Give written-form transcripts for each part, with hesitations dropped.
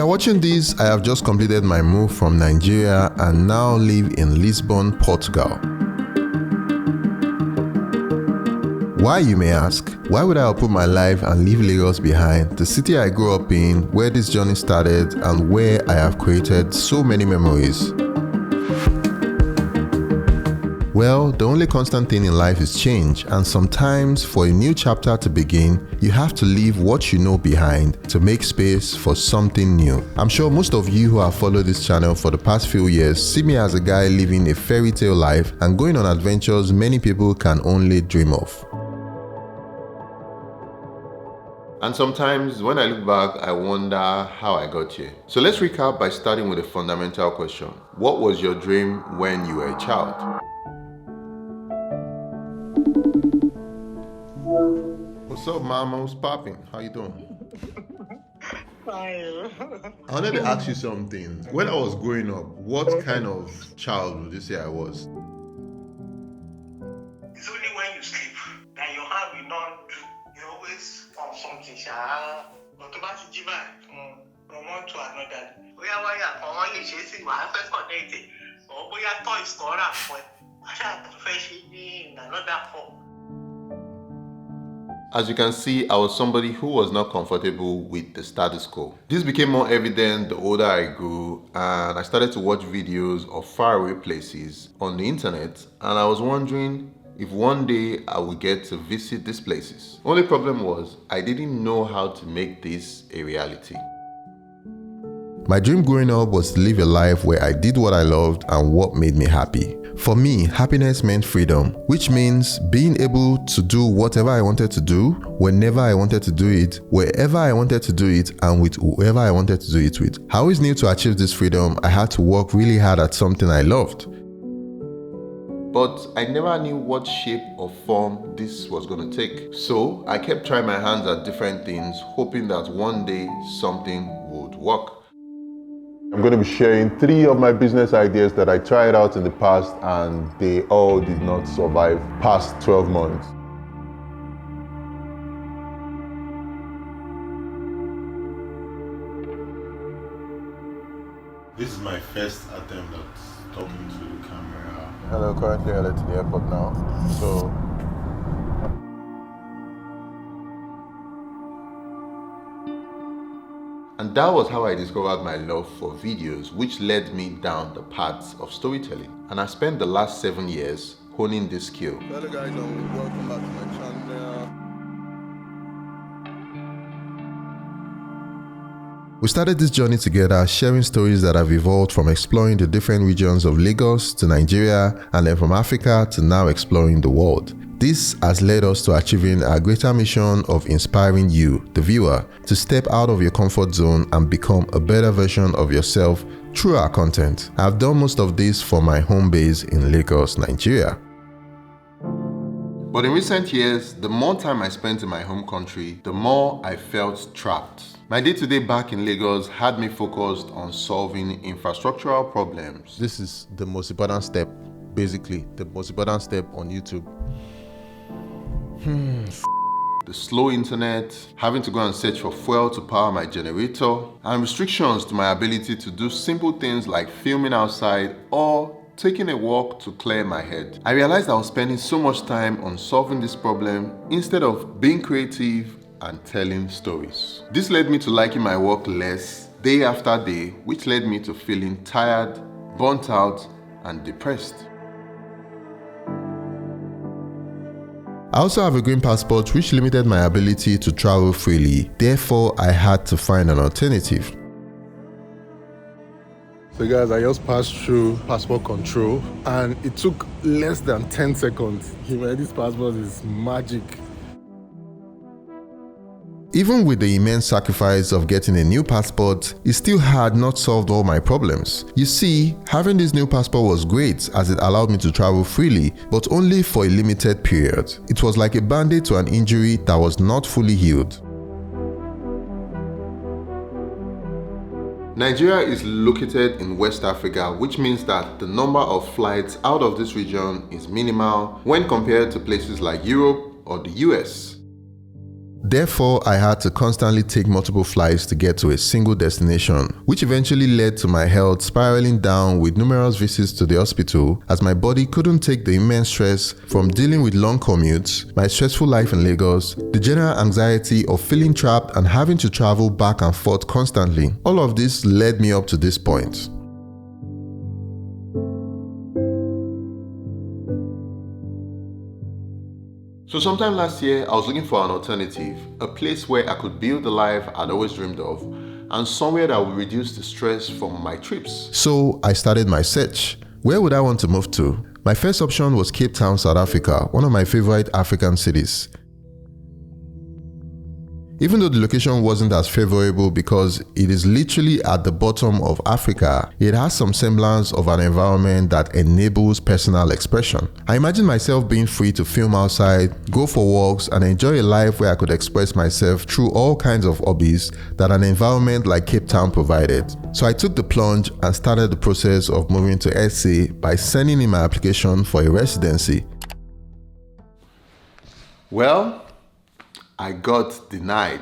you're watching this, I have just completed my move from Nigeria and now live in Lisbon, Portugal. Why, you may ask? Why would I uproot my life and leave Lagos behind, the city I grew up in, where this journey started and where I have created so many memories? Well, the only constant thing in life is change, and sometimes for a new chapter to begin, you have to leave what you know behind to make space for something new. I'm sure most of you who have followed this channel for the past few years see me as a guy living a fairy tale life and going on adventures many people can only dream of. And sometimes when I look back, I wonder how I got here. So let's recap by starting with a fundamental question. What was your dream when you were a child? What's up, mama? What's popping? How you doing? Fine. I wanted to ask you something. When I was growing up, what kind of child would you say I was? It's only when you sleep that your hand will not do. You're always on something. Automatic from one to another. From one to first connected. Or toys for another form. As you can see, I was somebody who was not comfortable with the status quo. This became more evident the older I grew, and I started to watch videos of faraway places on the internet, and I was wondering if one day I would get to visit these places. Only problem was, I didn't know how to make this a reality. My dream growing up was to live a life where I did what I loved and what made me happy. For me, happiness meant freedom, which means being able to do whatever I wanted to do, whenever I wanted to do it, wherever I wanted to do it, and with whoever I wanted to do it with. I always knew to achieve this freedom, I had to work really hard at something I loved. But I never knew what shape or form this was going to take. So I kept trying my hands at different things, hoping that one day something would work. I'm going to be sharing 3 of my business ideas that I tried out in the past and they all did not survive past 12 months. This is my first attempt at talking to the camera. Hello, currently I'm at the airport now. And that was how I discovered my love for videos, which led me down the paths of storytelling. And I spent the last 7 years honing this skill. Hello guys, and welcome back to my channel. We started this journey together, sharing stories that have evolved from exploring the different regions of Lagos to Nigeria, and then from Africa to now exploring the world. This has led us to achieving our greater mission of inspiring you, the viewer, to step out of your comfort zone and become a better version of yourself through our content. I've done most of this from my home base in Lagos, Nigeria. But in recent years, the more time I spent in my home country, the more I felt trapped. My day-to-day back in Lagos had me focused on solving infrastructural problems. This is the most important step, basically, the most important step on YouTube. The slow internet, having to go and search for fuel to power my generator, and restrictions to my ability to do simple things like filming outside or taking a walk to clear my head. I realized I was spending so much time on solving this problem instead of being creative and telling stories. This led me to liking my work less day after day, which led me to feeling tired, burnt out, and depressed. I also have a green passport which limited my ability to travel freely, therefore I had to find an alternative. So guys, I just passed through passport control and it took less than 10 seconds. This passport is magic. Even with the immense sacrifice of getting a new passport, it still had not solved all my problems. You see, having this new passport was great as it allowed me to travel freely, but only for a limited period. It was like a band-aid to an injury that was not fully healed. Nigeria is located in West Africa, which means that the number of flights out of this region is minimal when compared to places like Europe or the US. Therefore, I had to constantly take multiple flights to get to a single destination, which eventually led to my health spiraling down with numerous visits to the hospital as my body couldn't take the immense stress from dealing with long commutes, my stressful life in Lagos, the general anxiety of feeling trapped and having to travel back and forth constantly. All of this led me up to this point. So sometime last year, I was looking for an alternative, a place where I could build the life I'd always dreamed of, and somewhere that would reduce the stress from my trips. So I started my search. Where would I want to move to? My first option was Cape Town, South Africa, one of my favorite African cities. Even though the location wasn't as favorable because it is literally at the bottom of Africa, it has some semblance of an environment that enables personal expression. I imagine myself being free to film outside, go for walks, and enjoy a life where I could express myself through all kinds of hobbies that an environment like Cape Town provided. So I took the plunge and started the process of moving to SA by sending in my application for a residency. Well, I got denied.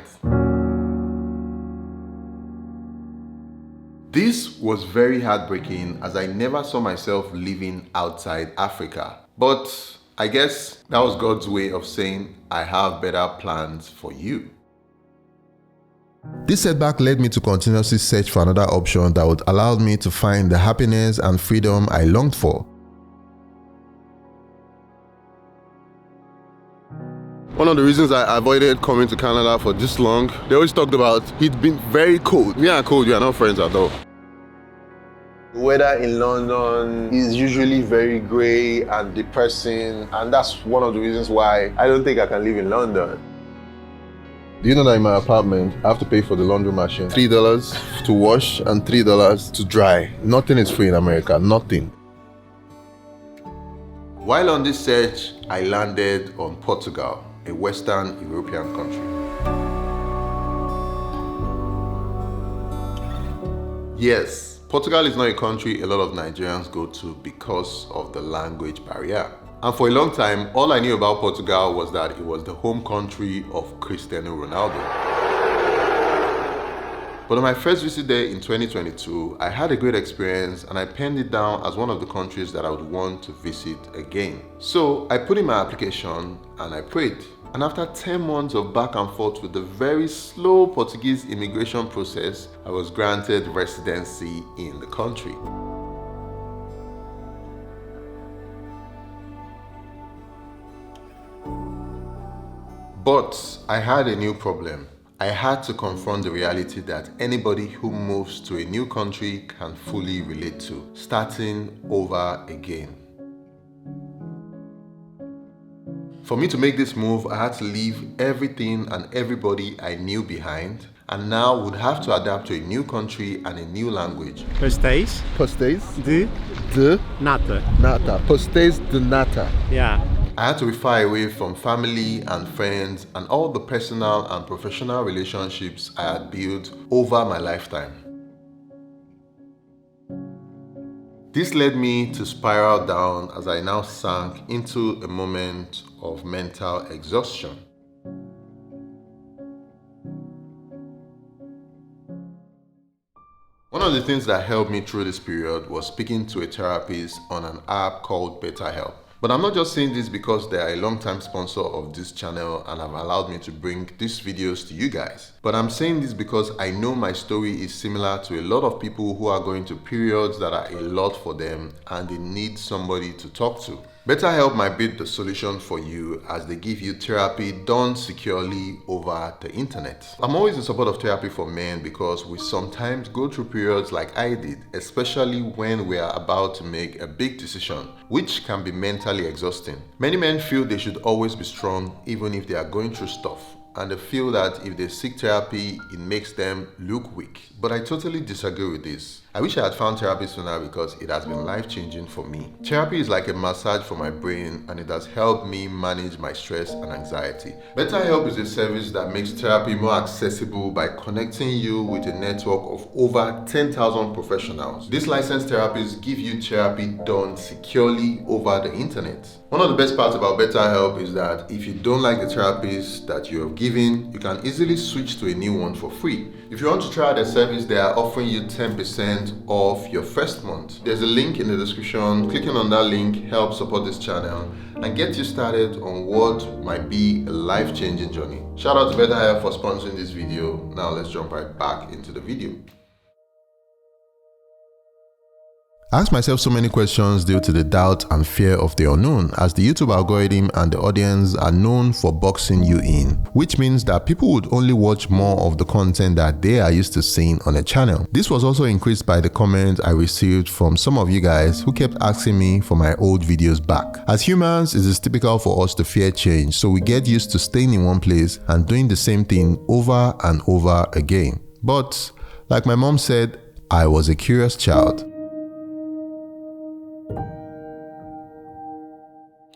This was very heartbreaking as I never saw myself living outside Africa. But I guess that was God's way of saying, I have better plans for you. This setback led me to continuously search for another option that would allow me to find the happiness and freedom I longed for. One of the reasons I avoided coming to Canada for this long, they always talked about it being very cold. Me and cold, we are not friends at all. The weather in London is usually very grey and depressing, and that's one of the reasons why I don't think I can live in London. Do you know that in my apartment, I have to pay for the laundry machine? $3 to wash and $3 to dry. Nothing is free in America, nothing. While on this search, I landed on Portugal, a Western European country. Yes, Portugal is not a country a lot of Nigerians go to because of the language barrier. And for a long time, all I knew about Portugal was that it was the home country of Cristiano Ronaldo. But on my first visit there in 2022, I had a great experience and I penned it down as one of the countries that I would want to visit again. So I put in my application and I prayed. And after 10 months of back and forth with the very slow Portuguese immigration process, I was granted residency in the country. But I had a new problem. I had to confront the reality that anybody who moves to a new country can fully relate to, starting over again. For me to make this move, I had to leave everything and everybody I knew behind, and now would have to adapt to a new country and a new language. Pastéis Pastéis de de nata. nata. Pastéis de nata. Yeah. I had to be far away from family and friends and all the personal and professional relationships I had built over my lifetime. This led me to spiral down as I now sank into a moment of mental exhaustion. One of the things that helped me through this period was speaking to a therapist on an app called BetterHelp. But I'm not just saying this because they are a long-time sponsor of this channel and have allowed me to bring these videos to you guys. But I'm saying this because I know my story is similar to a lot of people who are going through periods that are a lot for them and they need somebody to talk to. BetterHelp might be the solution for you as they give you therapy done securely over the internet. I'm always in support of therapy for men because we sometimes go through periods like I did, especially when we are about to make a big decision, which can be mentally exhausting. Many men feel they should always be strong even if they are going through stuff, and they feel that if they seek therapy, it makes them look weak. But I totally disagree with this. I wish I had found therapy sooner because it has been life-changing for me. Therapy is like a massage for my brain and it has helped me manage my stress and anxiety. BetterHelp is a service that makes therapy more accessible by connecting you with a network of over 10,000 professionals. These licensed therapists give you therapy done securely over the internet. One of the best parts about BetterHelp is that if you don't like the therapist that you have given, you can easily switch to a new one for free. If you want to try their service, they are offering you 10% off your first month. There's a link in the description. Clicking on that link helps support this channel and get you started on what might be a life-changing journey. Shout out to BetterHelp for sponsoring this video. Now let's jump right back into the video. I ask myself so many questions due to the doubt and fear of the unknown, as the YouTube algorithm and the audience are known for boxing you in, which means that people would only watch more of the content that they are used to seeing on a channel. This was also increased by the comments I received from some of you guys who kept asking me for my old videos back. As humans, it is typical for us to fear change, so we get used to staying in one place and doing the same thing over and over again. But, like my mom said, I was a curious child.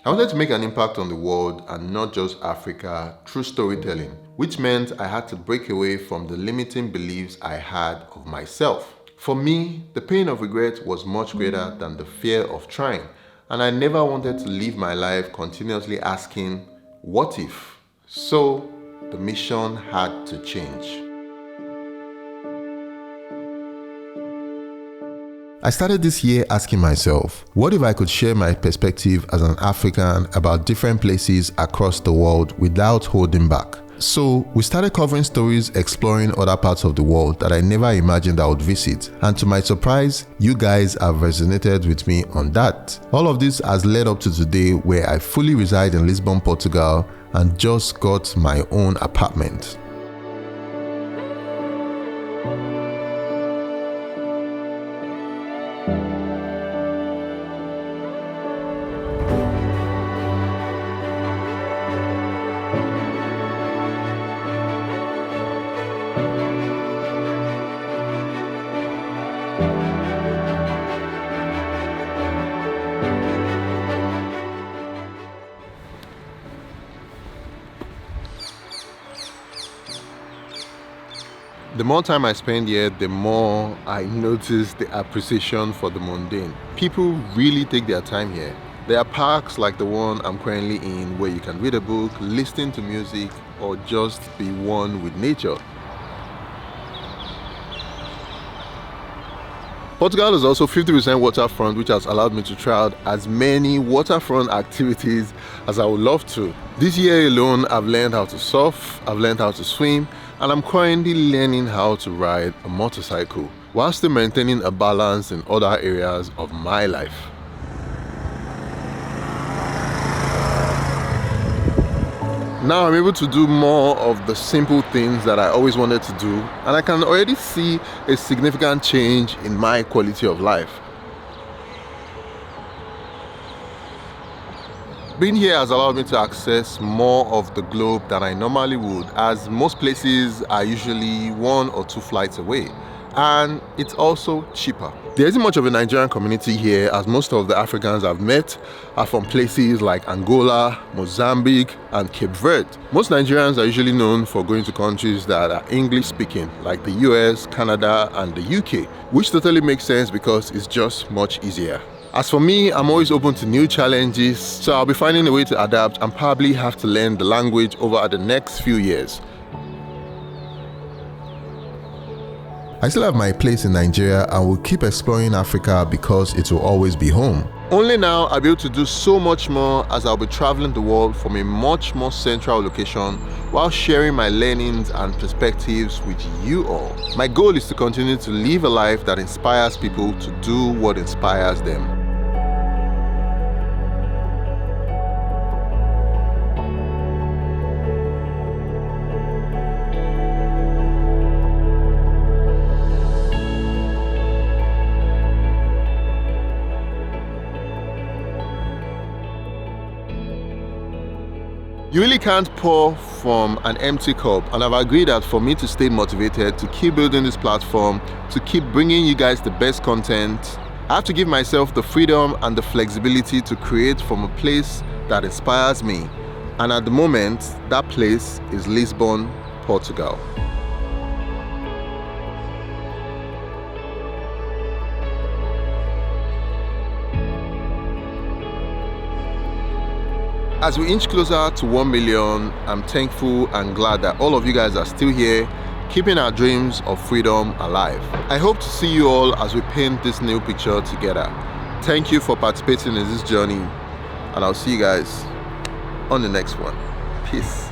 I wanted to make an impact on the world and not just Africa through storytelling, which meant I had to break away from the limiting beliefs I had of myself. For me, the pain of regret was much greater than the fear of trying, and I never wanted to live my life continuously asking, what if? So, the mission had to change. I started this year asking myself, what if I could share my perspective as an African about different places across the world without holding back? So we started covering stories exploring other parts of the world that I never imagined I would visit, and to my surprise, you guys have resonated with me on that. All of this has led up to today where I fully reside in Lisbon, Portugal, and just got my own apartment. The more time I spend here, the more I notice the appreciation for the mundane. People really take their time here. There are parks like the one I'm currently in where you can read a book, listen to music, or just be one with nature. Portugal is also 50% waterfront, which has allowed me to try out as many waterfront activities as I would love to. This year alone, I've learned how to surf, I've learned how to swim, and I'm currently learning how to ride a motorcycle, while still maintaining a balance in other areas of my life. Now I'm able to do more of the simple things that I always wanted to do, and I can already see a significant change in my quality of life. Being here has allowed me to access more of the globe than I normally would, as most places are usually 1 or 2 flights away, and it's also cheaper. There isn't much of a Nigerian community here, as most of the Africans I've met are from places like Angola, Mozambique, and Cape Verde. Most Nigerians are usually known for going to countries that are English speaking, like the US, Canada, and the UK, which totally makes sense because it's just much easier. As for me, I'm always open to new challenges, so I'll be finding a way to adapt and probably have to learn the language over the next few years. I still have my place in Nigeria and will keep exploring Africa because it will always be home. Only now I'll be able to do so much more, as I'll be traveling the world from a much more central location while sharing my learnings and perspectives with you all. My goal is to continue to live a life that inspires people to do what inspires them. You really can't pour from an empty cup, and I've agreed that for me to stay motivated, to keep building this platform, to keep bringing you guys the best content, I have to give myself the freedom and the flexibility to create from a place that inspires me. And at the moment, that place is Lisbon, Portugal. As we inch closer to 1 million, I'm thankful and glad that all of you guys are still here, keeping our dreams of freedom alive. I hope to see you all as we paint this new picture together. Thank you for participating in this journey, and I'll see you guys on the next one. Peace.